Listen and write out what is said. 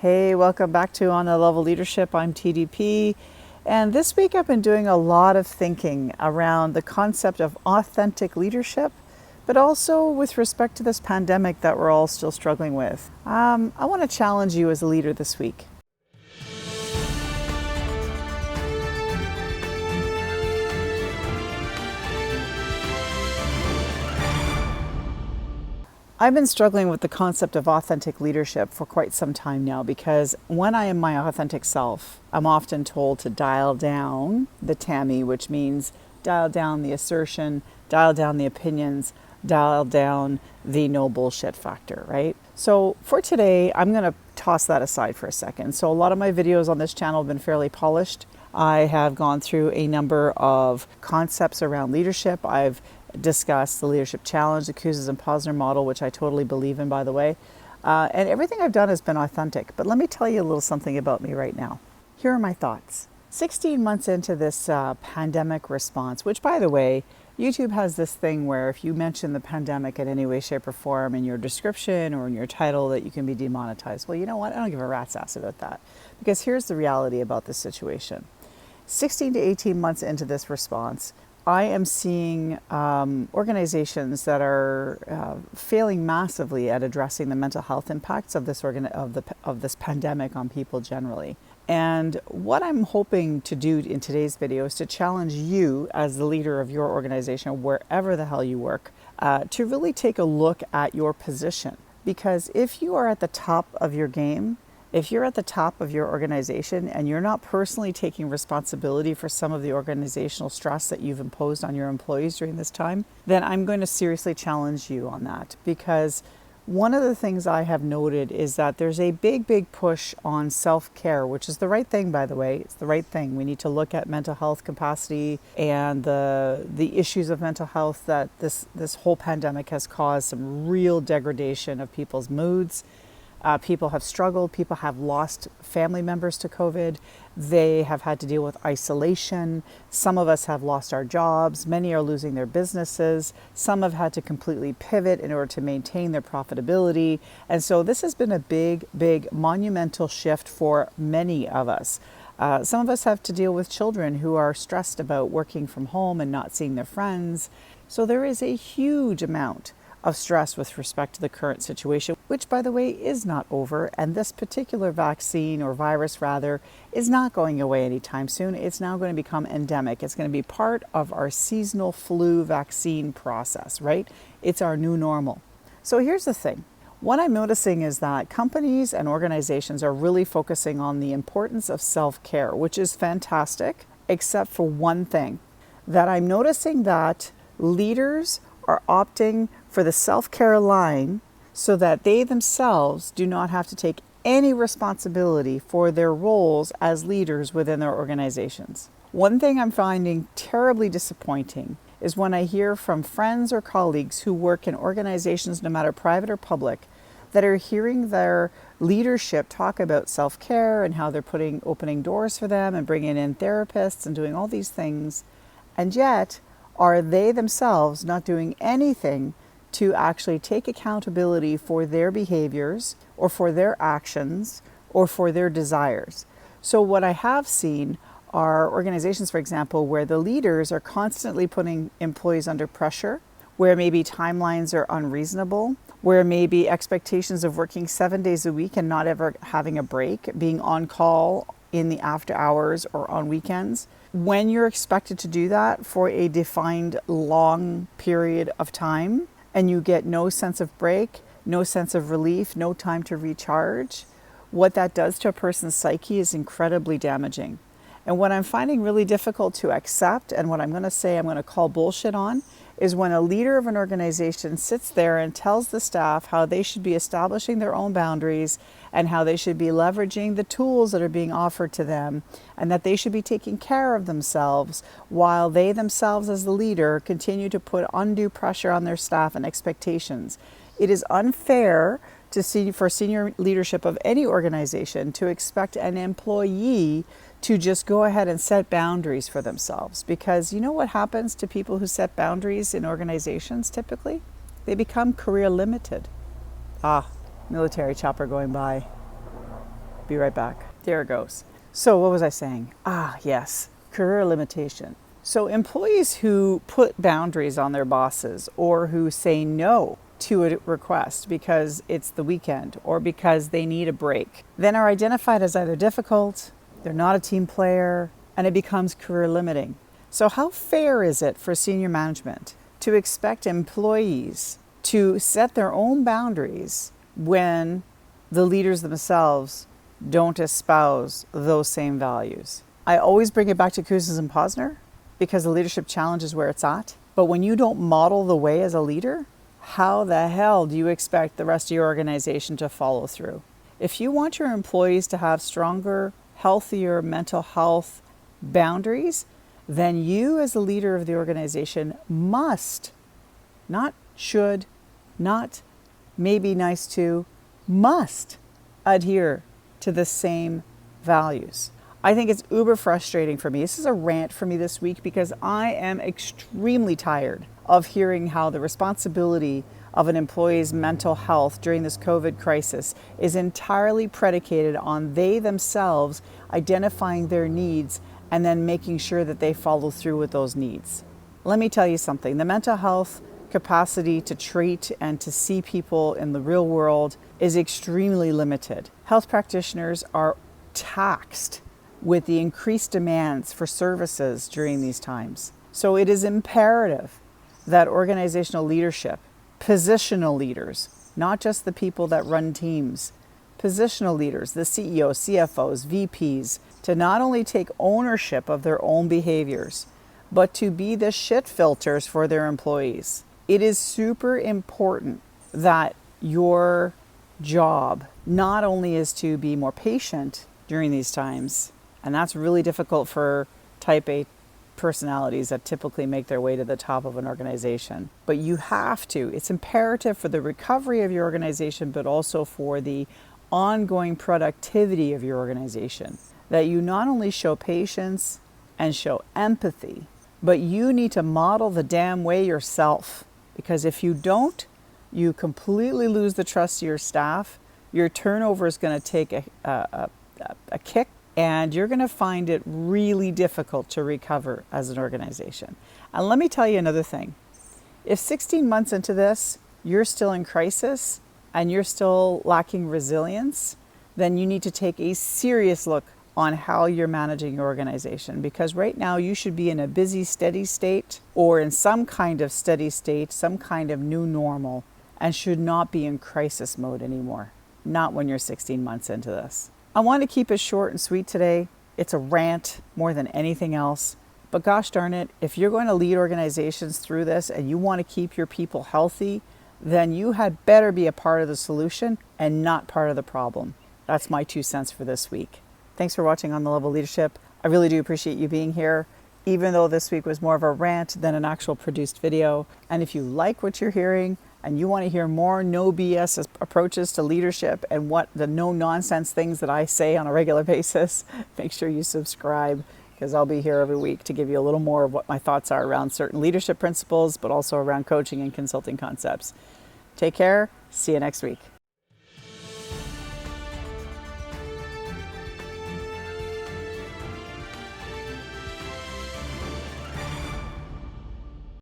Hey, welcome back to On the Level Leadership. I'm TDP. And this week I've been doing a lot of thinking around the concept of authentic leadership, but also with respect to this pandemic that we're all still struggling with. I want to challenge you as a leader this week. I've been struggling with the concept of authentic leadership for quite some time now because when I am my authentic self, I'm often told to dial down the Tammy, which means dial down the assertion, dial down the opinions, dial down the no bullshit factor, right? So for today, I'm going to toss that aside for a second. So a lot of my videos on this channel have been fairly polished. I have gone through a number of concepts around leadership. I've discussed the leadership challenge, the Kouzes and Posner model, which I totally believe in, by the way. And everything I've done has been authentic. But let me tell you a little something about me right now. Here are my thoughts. 16 months into this pandemic response, which, by the way, YouTube has this thing where if you mention the pandemic in any way, shape, or form in your description or in your title, that you can be demonetized. Well, you know what? I don't give a rat's ass about that. Because here's the reality about this situation. 16 to 18 months into this response, I am seeing organizations that are failing massively at addressing the mental health impacts of this pandemic on people generally. And what I'm hoping to do in today's video is to challenge you as the leader of your organization, wherever the hell you work, to really take a look at your position. Because if you are at the top of your game, if you're at the top of your organization and you're not personally taking responsibility for some of the organizational stress that you've imposed on your employees during this time, then I'm going to seriously challenge you on that. Because one of the things I have noted is that there's a big push on self-care, which is the right thing, by the way. It's the right thing. We need to look at mental health capacity and the issues of mental health that this whole pandemic has caused some real degradation of people's moods. People have struggled. People have lost family members to COVID. They have had to deal with isolation. Some of us have lost our jobs. Many are losing their businesses. Some have had to completely pivot in order to maintain their profitability. And so this has been a big monumental shift for many of us. Some of us have to deal with children who are stressed about working from home and not seeing their friends. So there is a huge amount of stress with respect to the current situation, which, by the way, is not over. And this particular vaccine, or virus rather, is not going away anytime soon. It's now going to become endemic. It's going to be part of our seasonal flu vaccine process, right? It's our new normal. So here's the thing. What I'm noticing is that companies and organizations are really focusing on the importance of self-care, which is fantastic, except for one thing, that I'm noticing that leaders are opting for the self-care line so that they themselves do not have to take any responsibility for their roles as leaders within their organizations. One thing I'm finding terribly disappointing is when I hear from friends or colleagues who work in organizations, no matter private or public, that are hearing their leadership talk about self-care and how they're opening doors for them and bringing in therapists and doing all these things, and yet are they themselves not doing anything to actually take accountability for their behaviors or for their actions or for their desires. So what I have seen are organizations, for example, where the leaders are constantly putting employees under pressure, where maybe timelines are unreasonable, where maybe expectations of working 7 days a week and not ever having a break, being on call in the after hours or on weekends. When you're expected to do that for a defined long period of time and you get no sense of break, no sense of relief, no time to recharge, what that does to a person's psyche is incredibly damaging. And what I'm finding really difficult to accept, and what I'm going to call bullshit on, is when a leader of an organization sits there and tells the staff how they should be establishing their own boundaries and how they should be leveraging the tools that are being offered to them and that they should be taking care of themselves while they themselves as the leader continue to put undue pressure on their staff and expectations. It is unfair for senior leadership of any organization to expect an employee to just go ahead and set boundaries for themselves. Because you know what happens to people who set boundaries in organizations typically? They become career limited. Military chopper going by. Be right back. There it goes. So what was I saying? Yes, career limitation. So employees who put boundaries on their bosses or who say no to a request because it's the weekend or because they need a break, then are identified as either difficult, they're not a team player, and it becomes career limiting. So how fair is it for senior management to expect employees to set their own boundaries when the leaders themselves don't espouse those same values? I always bring it back to Kouzes and Posner because the leadership challenge is where it's at. But when you don't model the way as a leader, how the hell do you expect the rest of your organization to follow through? If you want your employees to have stronger, healthier mental health boundaries, then you as the leader of the organization must, not should, not maybe nice to, must adhere to the same values. I think it's uber frustrating for me. This is a rant for me this week because I am extremely tired of hearing how the responsibility of an employee's mental health during this COVID crisis is entirely predicated on they themselves identifying their needs and then making sure that they follow through with those needs. Let me tell you something. The mental health capacity to treat and to see people in the real world is extremely limited. Health practitioners are taxed with the increased demands for services during these times. So it is imperative that organizational leadership, positional leaders, not just the people that run teams, positional leaders, the CEOs, CFOs, VPs, to not only take ownership of their own behaviors, but to be the shit filters for their employees. It is super important that your job not only is to be more patient during these times, and that's really difficult for type A personalities that typically make their way to the top of an organization. But you have to, it's imperative for the recovery of your organization, but also for the ongoing productivity of your organization, that you not only show patience and show empathy, but you need to model the damn way yourself. Because if you don't, you completely lose the trust of your staff. Your turnover is going to take a kick, and you're going to find it really difficult to recover as an organization. And let me tell you another thing. If 16 months into this, you're still in crisis and you're still lacking resilience, then you need to take a serious look on how you're managing your organization. Because right now you should be in a busy, steady state or in some kind of steady state, some kind of new normal, and should not be in crisis mode anymore. Not when you're 16 months into this. I want to keep it short and sweet today. It's a rant more than anything else. But gosh darn it, if you're going to lead organizations through this and you want to keep your people healthy, then you had better be a part of the solution and not part of the problem. That's my 2 cents for this week. Thanks for watching On the Level Leadership. I really do appreciate you being here, even though this week was more of a rant than an actual produced video. And if you like what you're hearing, and you want to hear more no BS approaches to leadership and what the no nonsense things that I say on a regular basis, make sure you subscribe, because I'll be here every week to give you a little more of what my thoughts are around certain leadership principles, but also around coaching and consulting concepts. Take care. See you next week.